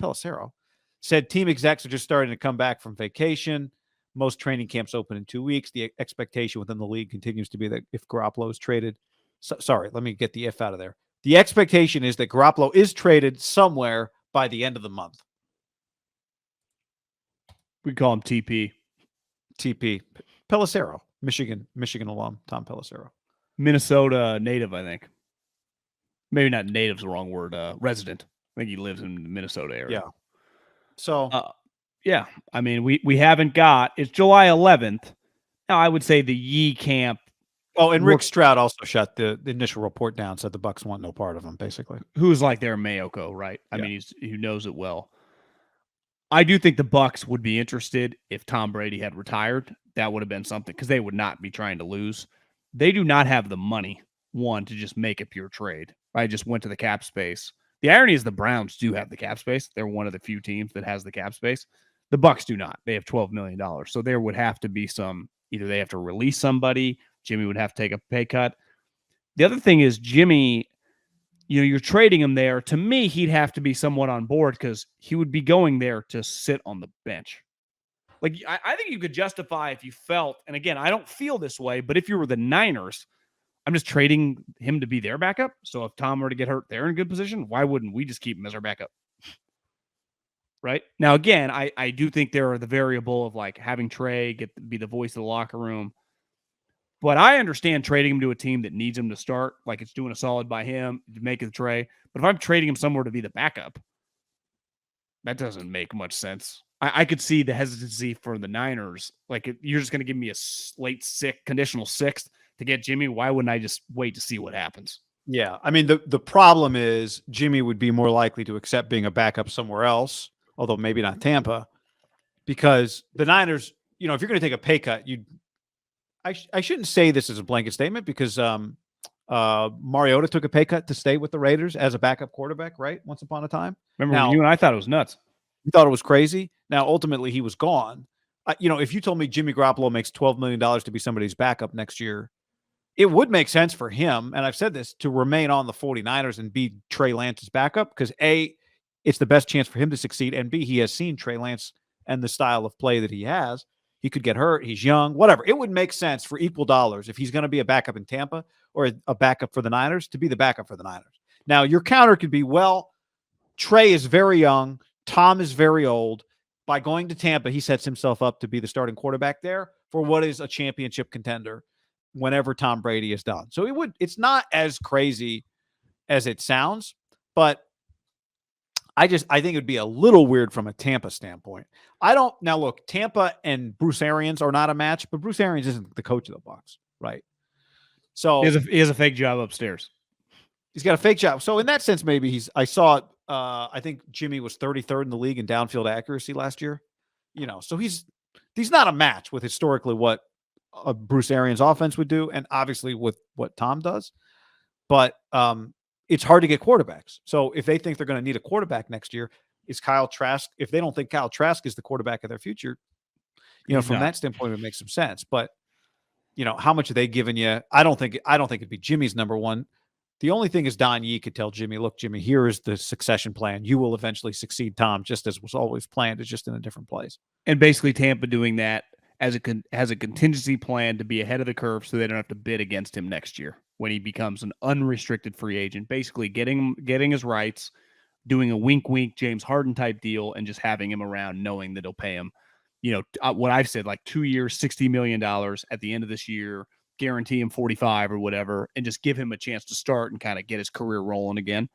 Pelissero, said team execs are just starting to come back from vacation. Most training camps open in 2 weeks. The expectation within the league continues to be that if Garoppolo is traded, sorry, let me get the if out of there. The expectation is that Garoppolo is traded somewhere by the end of the month. We call him TP. Pelissero, Michigan alum, Tom Pelissero. Minnesota native, I think. Maybe not native's the wrong word. Resident. I think he lives in the Minnesota area. Yeah. So, yeah. I mean, we haven't got. It's July 11th. Now, I would say the Yee camp. Oh, and Rick Stroud also shut the initial report down, said the Bucs want no part of him, basically. Who's like their Mayoko, right? I mean, he knows it well. I do think the Bucs would be interested if Tom Brady had retired. That would have been something because they would not be trying to lose. They do not have the money, one, to just make a pure trade. I just went to the cap space. The irony is the Browns do have the cap space. They're one of the few teams that has the cap space. The Bucs do not. They have $12 million. So there would have to be either they have to release somebody. Jimmy would have to take a pay cut. The other thing is Jimmy, you're trading him there. To me, he'd have to be somewhat on board because he would be going there to sit on the bench. Like, I think you could justify if you felt, and again, I don't feel this way, but if you were the Niners, I'm just trading him to be their backup. So if Tom were to get hurt, they're in a good position. Why wouldn't we just keep him as our backup? Right? Now, again, I do think there are the variable of like having Trey be the voice of the locker room. But I understand trading him to a team that needs him to start, like it's doing a solid by him to make the Trey. But if I'm trading him somewhere to be the backup, that doesn't make much sense. I could see the hesitancy for the Niners. Like, you're just going to give me a late conditional sixth to get Jimmy. Why wouldn't I just wait to see what happens? Yeah. I mean, the problem is Jimmy would be more likely to accept being a backup somewhere else, although maybe not Tampa, because the Niners, if you're going to take a pay cut, I shouldn't say this as a blanket statement because Mariota took a pay cut to stay with the Raiders as a backup quarterback, right? Once upon a time. Remember when you and I thought it was nuts? We thought it was crazy. Now, ultimately, he was gone. If you told me Jimmy Garoppolo makes $12 million to be somebody's backup next year, it would make sense for him, and I've said this, to remain on the 49ers and be Trey Lance's backup because, A, it's the best chance for him to succeed, and B, he has seen Trey Lance and the style of play that he has. He could get hurt. He's young, whatever. It would make sense for equal dollars if he's going to be a backup in Tampa or a backup for the Niners to be the backup for the Niners. Now, your counter could be, well, Trey is very young. Tom is very old. By going to Tampa, he sets himself up to be the starting quarterback there for what is a championship contender whenever Tom Brady is done. So it's not as crazy as it sounds, but I think it would be a little weird from a Tampa standpoint. Now look, Tampa and Bruce Arians are not a match, but Bruce Arians isn't the coach of the Bucs, right? So he has a fake job upstairs. He's got a fake job. So in that sense, maybe I think Jimmy was 33rd in the league in downfield accuracy last year. So he's not a match with historically what a Bruce Arians offense would do, and obviously with what Tom does. But it's hard to get quarterbacks. So if they think they're going to need a quarterback next year, is Kyle Trask? If they don't think Kyle Trask is the quarterback of their future, from that standpoint, it makes some sense. But how much are they giving you? I don't think it'd be Jimmy's number one. The only thing is Don Yee could tell Jimmy, look, Jimmy, here is the succession plan. You will eventually succeed Tom, just as was always planned. It's just in a different place. And basically Tampa doing that as a contingency plan to be ahead of the curve so they don't have to bid against him next year when he becomes an unrestricted free agent, basically getting his rights, doing a wink James Harden type deal, and just having him around knowing that he'll pay him, what I've said, like 2 years, $60 million at the end of this year, guarantee him 45 or whatever, and just give him a chance to start and kind of get his career rolling again.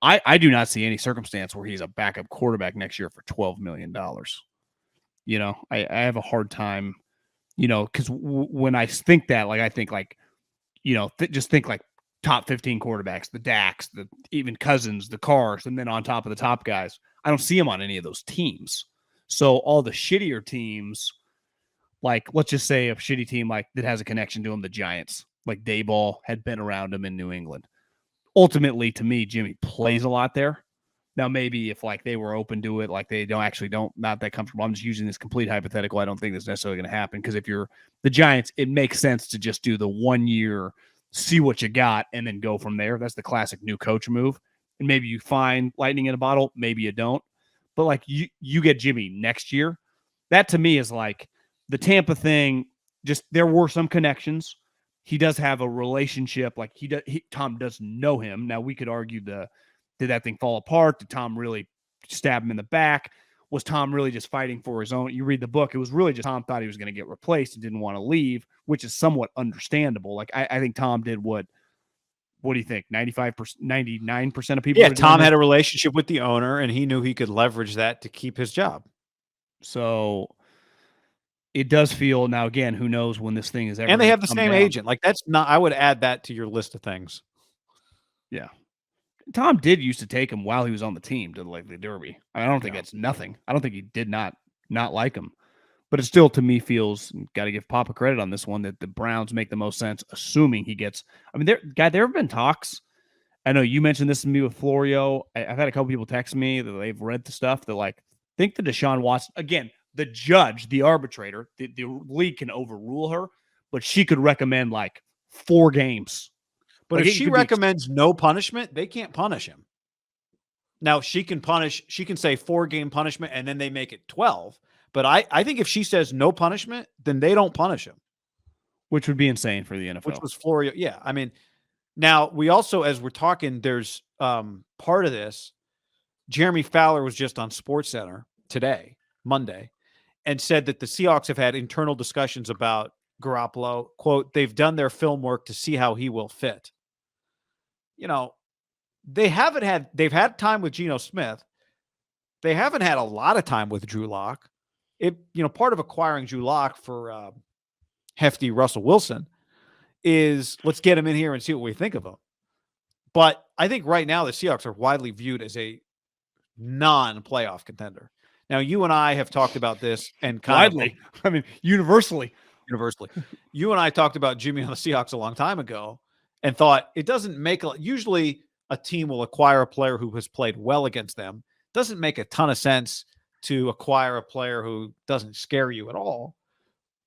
I do not see any circumstance where he's a backup quarterback next year for $12 million. I have a hard time, because when I think that, like, I think like, just think like top 15 quarterbacks, the Daks, the even Cousins, the Cars, and then on top of the top guys. I don't see him on any of those teams. So all the shittier teams, like, let's just say a shitty team like that has a connection to him, the Giants, like Dayball had been around him in New England. Ultimately, to me, Jimmy plays a lot there. Now, maybe if like they were open to it, like they not that comfortable. I'm just using this complete hypothetical. I don't think that's necessarily going to happen because if you're the Giants, it makes sense to just do the 1 year, see what you got, and then go from there. That's the classic new coach move. and maybe you find lightning in a bottle, maybe you don't. But like you get Jimmy next year. That to me is like the Tampa thing. Just there were some connections. He does have a relationship. Like Tom does know him. Now we could argue did that thing fall apart? Did Tom really stab him in the back? Was Tom really just fighting for his own? You read the book, it was really just Tom thought he was going to get replaced and didn't want to leave, which is somewhat understandable. Like I think Tom did what do you think? 95%, 99% of people. Yeah, Tom had a relationship with the owner and he knew he could leverage that to keep his job. So it does feel now again, who knows when this thing is ever. And they have the same agent. Like that's not, I would add that to your list of things. Yeah. Tom did used to take him while he was on the team to like the Derby. I don't think that's nothing. I don't think he did not like him, but it still to me feels, got to give Papa credit on this one, that the Browns make the most sense, assuming he gets. I mean, there have been talks. I know you mentioned this to me with Florio. I've had a couple people text me that they've read the stuff that like think that Deshaun Watson, again, the judge, the arbitrator, the league can overrule her, but she could recommend like 4 games. But like if she recommends no punishment, they can't punish him. Now she can say 4-game punishment and then they make it 12. But I think if she says no punishment, then they don't punish him. Which would be insane for the NFL. Which was Florio. Yeah. I mean, now we also, as we're talking, there's part of this. Jeremy Fowler was just on SportsCenter today, Monday, and said that the Seahawks have had internal discussions about Garoppolo. Quote, they've done their film work to see how he will fit. You know, they've had time with Geno Smith. They haven't had a lot of time with Drew Lock. Part of acquiring Drew Lock for hefty Russell Wilson is let's get him in here and see what we think of him. But I think right now the Seahawks are widely viewed as a non-playoff contender. Now, you and I have talked about this and widely. I mean, universally. You and I talked about Jimmy on the Seahawks a long time ago and thought it doesn't make usually a team will acquire a player who has played well against them. Doesn't make a ton of sense to acquire a player who doesn't scare you at all.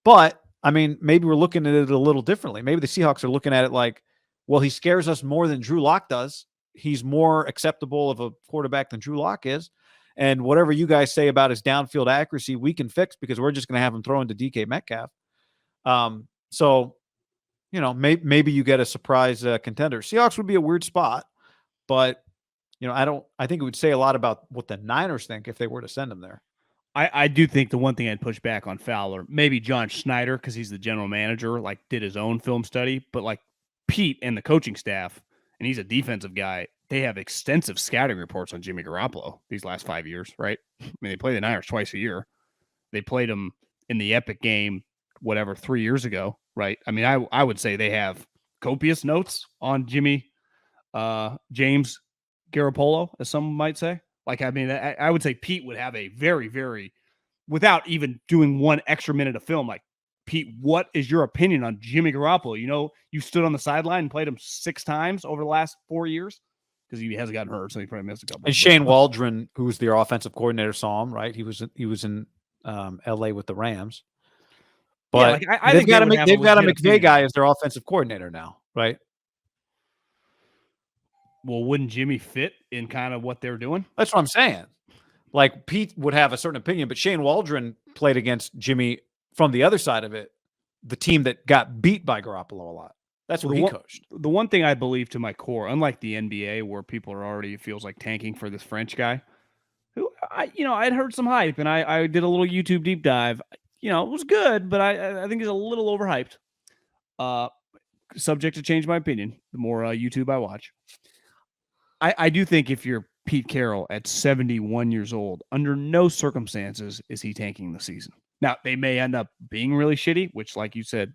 But I mean, maybe we're looking at it a little differently. Maybe the Seahawks are looking at it like, well, he scares us more than Drew Lock does. He's more acceptable of a quarterback than Drew Lock is. And whatever you guys say about his downfield accuracy, we can fix because we're just going to have him throw into DK Metcalf. So, maybe you get a surprise contender. Seahawks would be a weird spot, but I think it would say a lot about what the Niners think if they were to send him there. I do think the one thing I'd push back on Fowler, maybe John Schneider, because he's the general manager, like did his own film study, but like Pete and the coaching staff, and he's a defensive guy, they have extensive scouting reports on Jimmy Garoppolo these last 5 years, right? I mean, they play the Niners twice a year. They played him in the epic game, 3 years ago, right? I mean, I would say they have copious notes on Jimmy James Garoppolo, as some might say. Like, I mean, I would say Pete would have a very, very, without even doing one extra minute of film, like, Pete, what is your opinion on Jimmy Garoppolo? You stood on the sideline and played him 6 times over the last 4 years because he hasn't gotten hurt, so he probably missed a couple. And Shane Waldron, who was their offensive coordinator, saw him, right? He was in L.A. with the Rams. But yeah, I think they've got a McVay guy as their offensive coordinator now, right? Well, wouldn't Jimmy fit in kind of what they're doing? That's what I'm saying. Like, Pete would have a certain opinion, but Shane Waldron played against Jimmy from the other side of it, the team that got beat by Garoppolo a lot. That's what he coached. The one thing I believe to my core, unlike the NBA where people are already, it feels like tanking for this French guy, who I'd heard some hype and I did a little YouTube deep dive. It was good, but I think he's a little overhyped. Subject to change my opinion the more YouTube I watch. I do think if you're Pete Carroll at 71 years old, under no circumstances is he tanking the season. Now, they may end up being really shitty, which, like you said,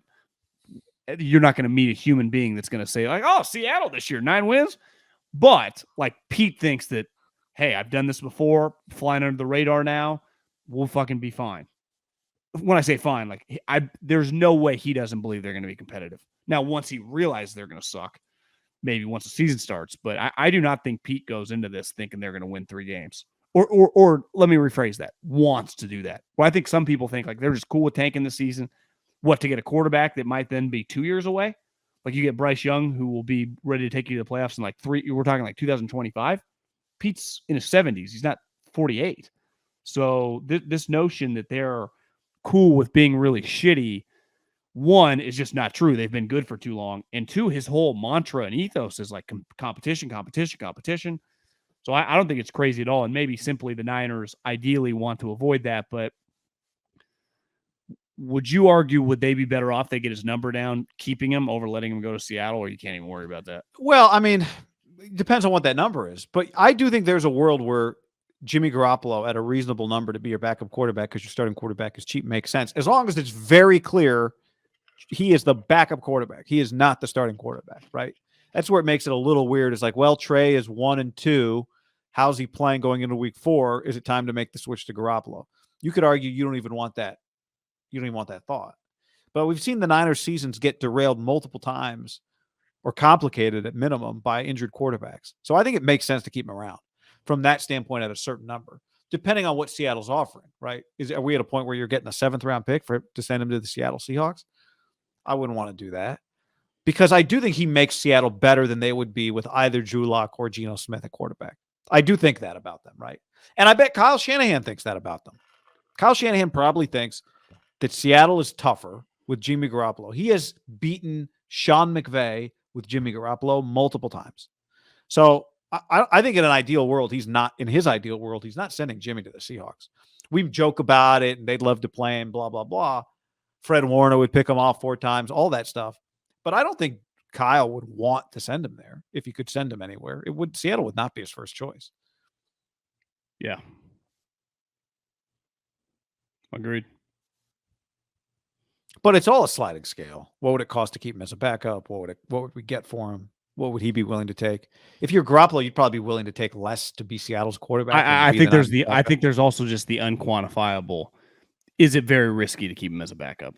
you're not going to meet a human being that's going to say, like, oh, Seattle this year, 9 wins. But, like, Pete thinks that, hey, I've done this before, flying under the radar now, we'll fucking be fine. When I say fine, like, there's no way he doesn't believe they're going to be competitive. Now, once he realizes they're going to suck, maybe once the season starts, but I do not think Pete goes into this thinking they're going to win 3 games. Or let me rephrase that, wants to do that. Well, I think some people think like they're just cool with tanking the season. What, to get a quarterback that might then be 2 years away? Like you get Bryce Young, who will be ready to take you to the playoffs in like we're talking like 2025. Pete's in his 70s. He's not 48. So this notion that they're cool with being really shitty, one, is just not true. They've been good for too long. And two, his whole mantra and ethos is like competition, competition, competition. So I don't think it's crazy at all. And maybe simply the Niners ideally want to avoid that. But would you argue, would they be better off they get his number down, keeping him over letting him go to Seattle, or you can't even worry about that? Well, I mean, it depends on what that number is. But I do think there's a world where Jimmy Garoppolo at a reasonable number to be your backup quarterback because your starting quarterback is cheap makes sense. As long as it's very clear he is the backup quarterback. He is not the starting quarterback, right? That's where it makes it a little weird. It's like, well, Trey is 1 and 2. How's he playing going into week 4? Is it time to make the switch to Garoppolo? You could argue you don't even want that. You don't even want that thought. But we've seen the Niners seasons get derailed multiple times or complicated at minimum by injured quarterbacks. So I think it makes sense to keep him around from that standpoint at a certain number, depending on what Seattle's offering, right? Are we at a point where you're getting a 7th-round pick to send him to the Seattle Seahawks? I wouldn't want to do that because I do think he makes Seattle better than they would be with either Drew Lock or Geno Smith at quarterback. I do think that about them, right? And I bet Kyle Shanahan thinks that about them. Kyle Shanahan probably thinks that Seattle is tougher with Jimmy Garoppolo. He has beaten Sean McVay with Jimmy Garoppolo multiple times. So I think in an ideal world, he's not sending Jimmy to the Seahawks. We joke about it and they'd love to play him, blah, blah, blah. Fred Warner would pick him off 4 times, all that stuff. But I don't think Kyle would want to send him there if he could send him anywhere. Seattle would not be his first choice. Yeah. Agreed. But it's all a sliding scale. What would it cost to keep him as a backup? What would we get for him? What would he be willing to take? If you're Garoppolo, you'd probably be willing to take less to be Seattle's quarterback. I think there's also just the unquantifiable. Is it very risky to keep him as a backup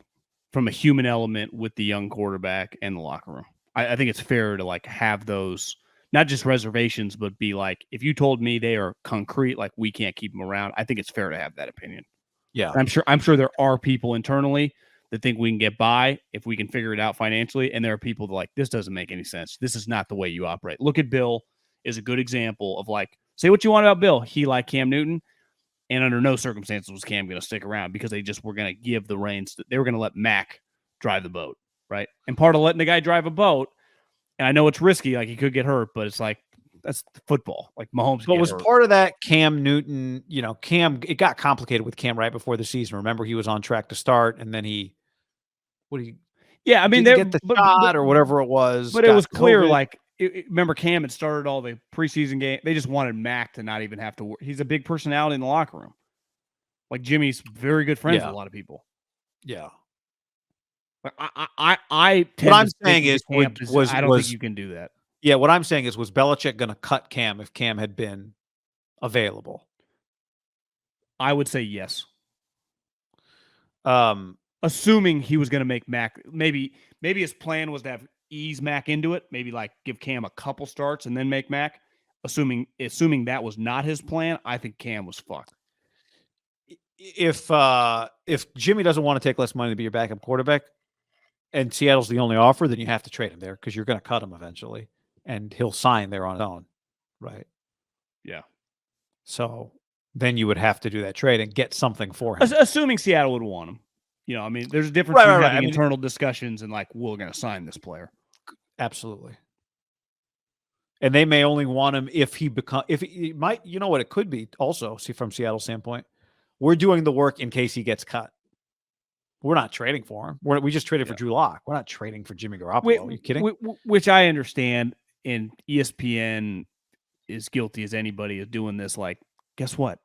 from a human element with the young quarterback and the locker room? I think it's fair to like have those, not just reservations, but be like, if you told me they are concrete, like we can't keep him around, I think it's fair to have that opinion. Yeah. I'm sure there are people internally that think we can get by if we can figure it out financially. And there are people that like, this doesn't make any sense. This is not the way you operate. Look at Bill is a good example of like, say what you want about Bill. He liked Cam Newton. And under no circumstances was Cam going to stick around because they just were going to give the reins. They were going to let Mac drive the boat, right? And part of letting the guy drive a boat, and I know it's risky, like he could get hurt, but it's like, that's football. Like Mahomes. But was part of that Cam Newton, it got complicated with Cam right before the season. Remember, he was on track to start, and then he didn't get the shot or whatever it was. But it was clear, COVID. Like, remember Cam had started all the preseason game. They just wanted Mac to not even have to work. He's a big personality in the locker room. Like Jimmy's very good friends with a lot of people. Yeah. But I what I'm saying is, I don't think you can do that. Yeah, what I'm saying is, was Belichick going to cut Cam if Cam had been available? I would say yes. Assuming he was going to make Mac, maybe his plan was to have ease Mac into it, maybe like give Cam a couple starts and then make Mac. Assuming that was not his plan, I think Cam was fucked. If Jimmy doesn't want to take less money to be your backup quarterback, and Seattle's the only offer, then you have to trade him there because you're going to cut him eventually, and he'll sign there on his own, right? Yeah. So then you would have to do that trade and get something for him. Assuming Seattle would want him. There's a difference between having internal discussions and like, we're going to sign this player. Absolutely. And they may only want him if he might, what it could be also, see, from Seattle's standpoint, we're doing the work in case he gets cut. We're not trading for him. We just traded for Drew Lock. We're not trading for Jimmy Garoppolo. Are you kidding? Which I understand, and ESPN is guilty as anybody of doing this. Like, guess what?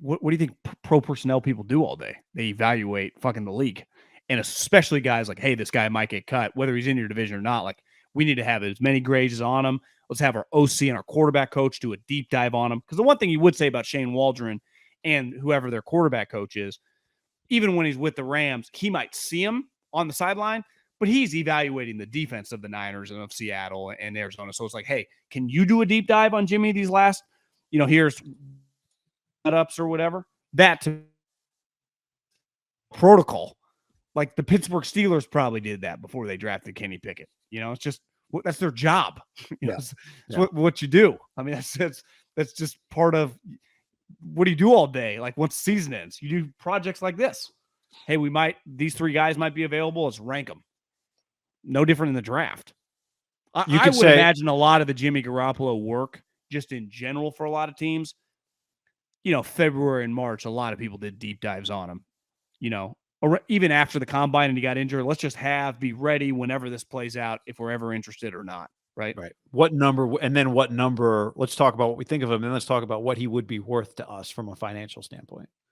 What do you think pro personnel people do all day? They evaluate fucking the league. And especially guys like, hey, this guy might get cut, whether he's in your division or not. Like, we need to have as many grades on him. Let's have our OC and our quarterback coach do a deep dive on him. Because the one thing you would say about Shane Waldron and whoever their quarterback coach is, even when he's with the Rams, he might see him on the sideline, but he's evaluating the defense of the Niners and of Seattle and Arizona. So it's like, hey, can you do a deep dive on Jimmy these last, here's ups or whatever? That to protocol. Like the Pittsburgh Steelers probably did that before they drafted Kenny Pickett. It's just that's their job. It's what you do. I mean, that's just part of what do you do all day? Like once the season ends, you do projects like this. Hey, these 3 guys might be available. Let's rank them. No different in the draft. I would imagine a lot of the Jimmy Garoppolo work, just in general for a lot of teams, February and March, a lot of people did deep dives on him, or even after the combine and he got injured. Let's just be ready whenever this plays out, if we're ever interested or not. Right. What number, and then what number, let's talk about what we think of him, and let's talk about what he would be worth to us from a financial standpoint.